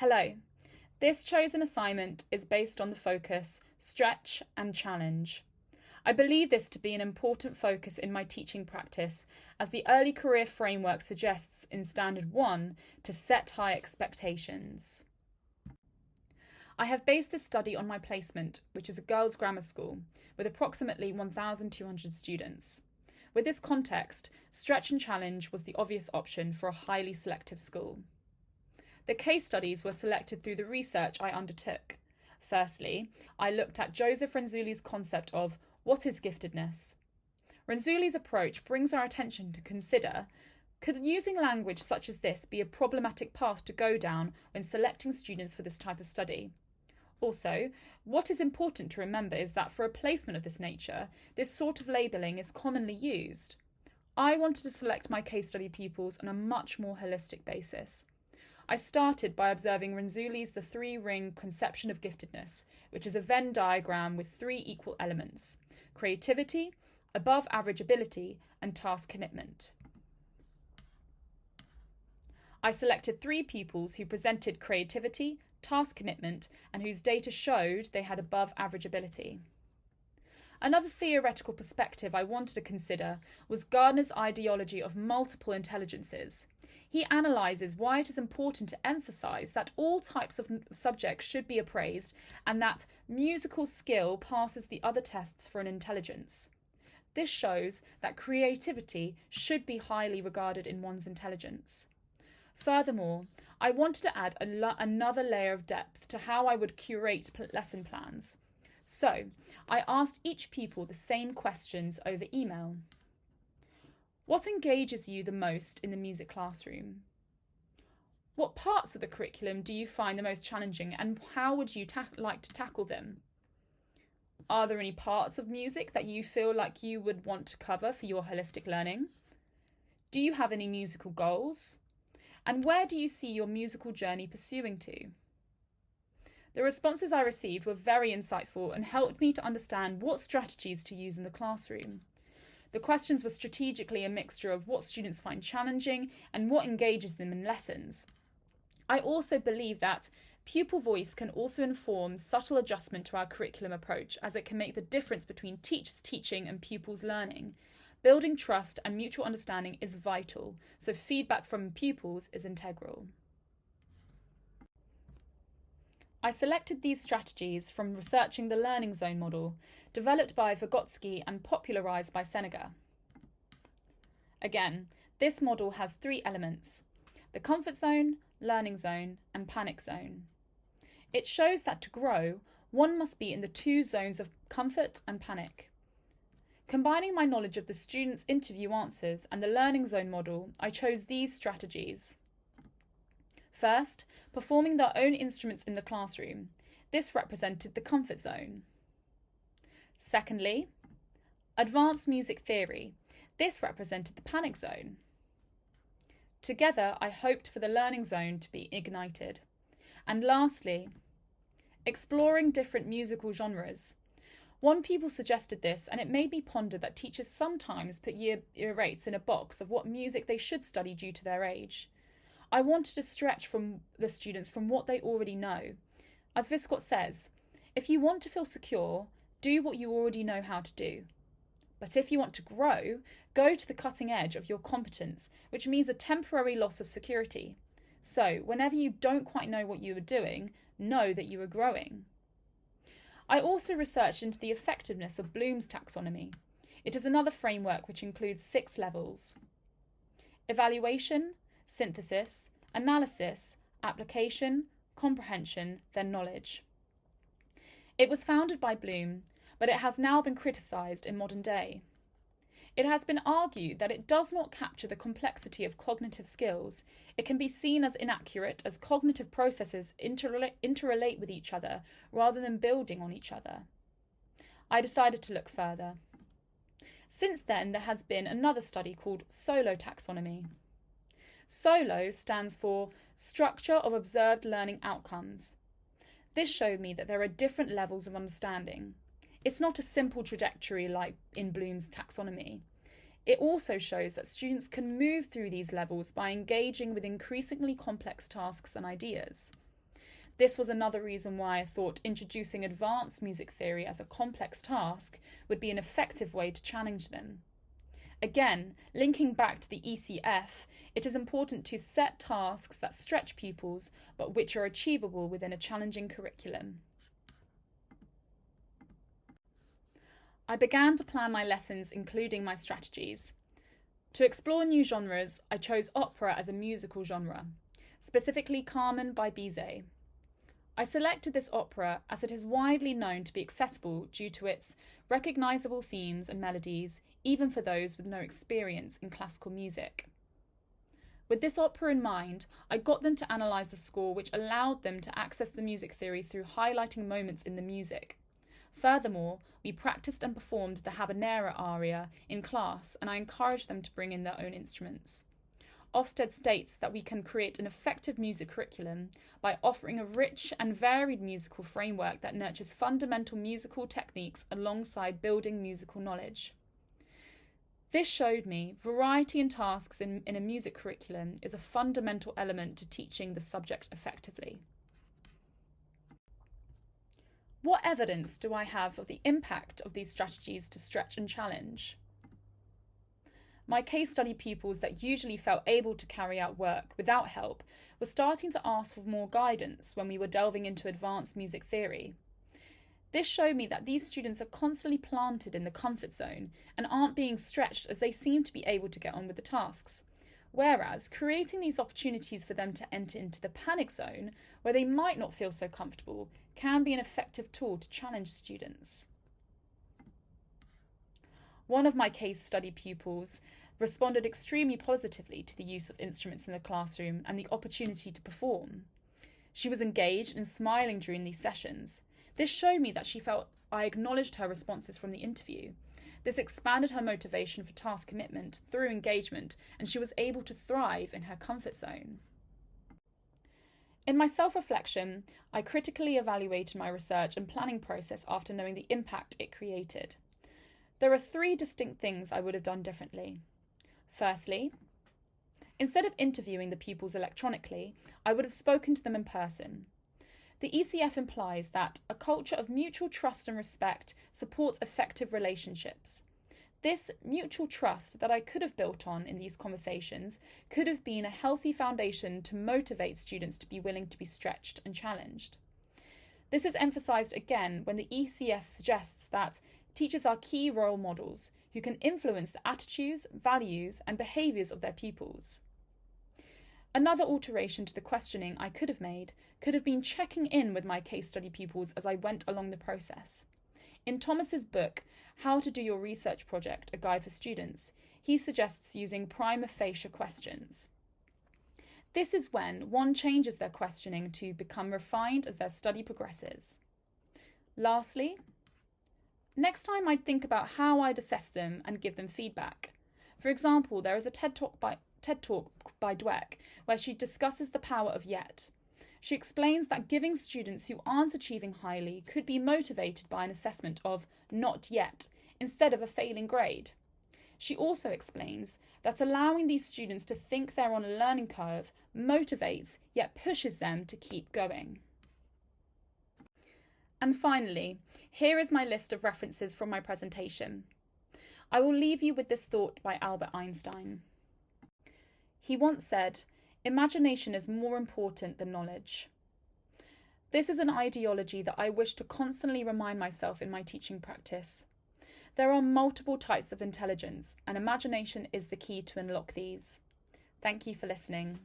Hello. This chosen assignment is based on the focus stretch and challenge. I believe this to be an important focus in my teaching practice, as the early career framework suggests in Standard 1 to set high expectations. I have based this study on my placement, which is a girls' grammar school, with approximately 1,200 students. With this context, stretch and challenge was the obvious option for a highly selective school. The case studies were selected through the research I undertook. Firstly, I looked at Joseph Renzulli's concept of what is giftedness. Renzulli's approach brings our attention to consider, could using language such as this be a problematic path to go down when selecting students for this type of study? Also, what is important to remember is that for a placement of this nature, this sort of labelling is commonly used. I wanted to select my case study pupils on a much more holistic basis. I started by observing Renzulli's The Three-Ring Conception of Giftedness, which is a Venn diagram with three equal elements: creativity, above average ability, and task commitment. I selected 3 pupils who presented creativity, task commitment, and whose data showed they had above average ability. Another theoretical perspective I wanted to consider was Gardner's ideology of multiple intelligences. He analyses why it is important to emphasise that all types of subjects should be appraised and that musical skill passes the other tests for an intelligence. This shows that creativity should be highly regarded in one's intelligence. Furthermore, I wanted to add another layer of depth to how I would curate lesson plans. So, I asked each pupil the same questions over email. What engages you the most in the music classroom? What parts of the curriculum do you find the most challenging, and how would you like to tackle them? Are there any parts of music that you feel like you would want to cover for your holistic learning? Do you have any musical goals? And where do you see your musical journey pursuing to? The responses I received were very insightful and helped me to understand what strategies to use in the classroom. The questions were strategically a mixture of what students find challenging and what engages them in lessons. I also believe that pupil voice can also inform subtle adjustment to our curriculum approach, as it can make the difference between teachers teaching and pupils learning. Building trust and mutual understanding is vital, so feedback from pupils is integral. I selected these strategies from researching the learning zone model, developed by Vygotsky and popularised by Seneca. Again, this model has 3 elements: the comfort zone, learning zone, and panic zone. It shows that to grow, one must be in the 2 zones of comfort and panic. Combining my knowledge of the students' interview answers and the learning zone model, I chose these strategies. First, performing their own instruments in the classroom. This represented the comfort zone. Secondly, advanced music theory. This represented the panic zone. Together, I hoped for the learning zone to be ignited. And lastly, exploring different musical genres. One pupil suggested this, and it made me ponder that teachers sometimes put year 8s in a box of what music they should study due to their age. I wanted to stretch from the students from what they already know. As Viscott says, if you want to feel secure, do what you already know how to do. But if you want to grow, go to the cutting edge of your competence, which means a temporary loss of security. So, whenever you don't quite know what you are doing, know that you are growing. I also researched into the effectiveness of Bloom's taxonomy. It is another framework which includes 6 levels: evaluation, synthesis, analysis, application, comprehension, then knowledge. It was founded by Bloom, but it has now been criticised in modern day. It has been argued that it does not capture the complexity of cognitive skills. It can be seen as inaccurate, as cognitive processes interrelate with each other rather than building on each other. I decided to look further. Since then, there has been another study called Solo taxonomy. SOLO stands for Structure of Observed Learning Outcomes. This showed me that there are different levels of understanding. It's not a simple trajectory like in Bloom's taxonomy. It also shows that students can move through these levels by engaging with increasingly complex tasks and ideas. This was another reason why I thought introducing advanced music theory as a complex task would be an effective way to challenge them. Again, linking back to the ECF, it is important to set tasks that stretch pupils but which are achievable within a challenging curriculum. I began to plan my lessons, including my strategies. To explore new genres, I chose opera as a musical genre, specifically Carmen by Bizet. I selected this opera as it is widely known to be accessible due to its recognisable themes and melodies, even for those with no experience in classical music. With this opera in mind, I got them to analyse the score, which allowed them to access the music theory through highlighting moments in the music. Furthermore, we practiced and performed the Habanera aria in class, and I encouraged them to bring in their own instruments. Ofsted states that we can create an effective music curriculum by offering a rich and varied musical framework that nurtures fundamental musical techniques alongside building musical knowledge. This showed me variety in tasks in a music curriculum is a fundamental element to teaching the subject effectively. What evidence do I have of the impact of these strategies to stretch and challenge? My case study pupils that usually felt able to carry out work without help were starting to ask for more guidance when we were delving into advanced music theory. This showed me that these students are constantly planted in the comfort zone and aren't being stretched as they seem to be able to get on with the tasks. Whereas creating these opportunities for them to enter into the panic zone, where they might not feel so comfortable, can be an effective tool to challenge students. One of my case study pupils responded extremely positively to the use of instruments in the classroom and the opportunity to perform. She was engaged and smiling during these sessions. This showed me that she felt I acknowledged her responses from the interview. This expanded her motivation for task commitment through engagement, and she was able to thrive in her comfort zone. In my self-reflection, I critically evaluated my research and planning process after knowing the impact it created. There are 3 distinct things I would have done differently. Firstly, instead of interviewing the pupils electronically, I would have spoken to them in person. The ECF implies that a culture of mutual trust and respect supports effective relationships. This mutual trust that I could have built on in these conversations could have been a healthy foundation to motivate students to be willing to be stretched and challenged. This is emphasised again when the ECF suggests that teachers are key role models who can influence the attitudes, values, and behaviours of their pupils. Another alteration to the questioning I could have made could have been checking in with my case study pupils as I went along the process. In Thomas's book, How to Do Your Research Project, A Guide for Students, he suggests using prima facie questions. This is when one changes their questioning to become refined as their study progresses. Lastly, next time I'd think about how I'd assess them and give them feedback. For example, there is a TED Talk by Dweck where she discusses the power of yet. She explains that giving students who aren't achieving highly could be motivated by an assessment of not yet instead of a failing grade. She also explains that allowing these students to think they're on a learning curve motivates yet pushes them to keep going. And finally, here is my list of references from my presentation. I will leave you with this thought by Albert Einstein. He once said, "Imagination is more important than knowledge." This is an ideology that I wish to constantly remind myself in my teaching practice. There are multiple types of intelligence, and imagination is the key to unlock these. Thank you for listening.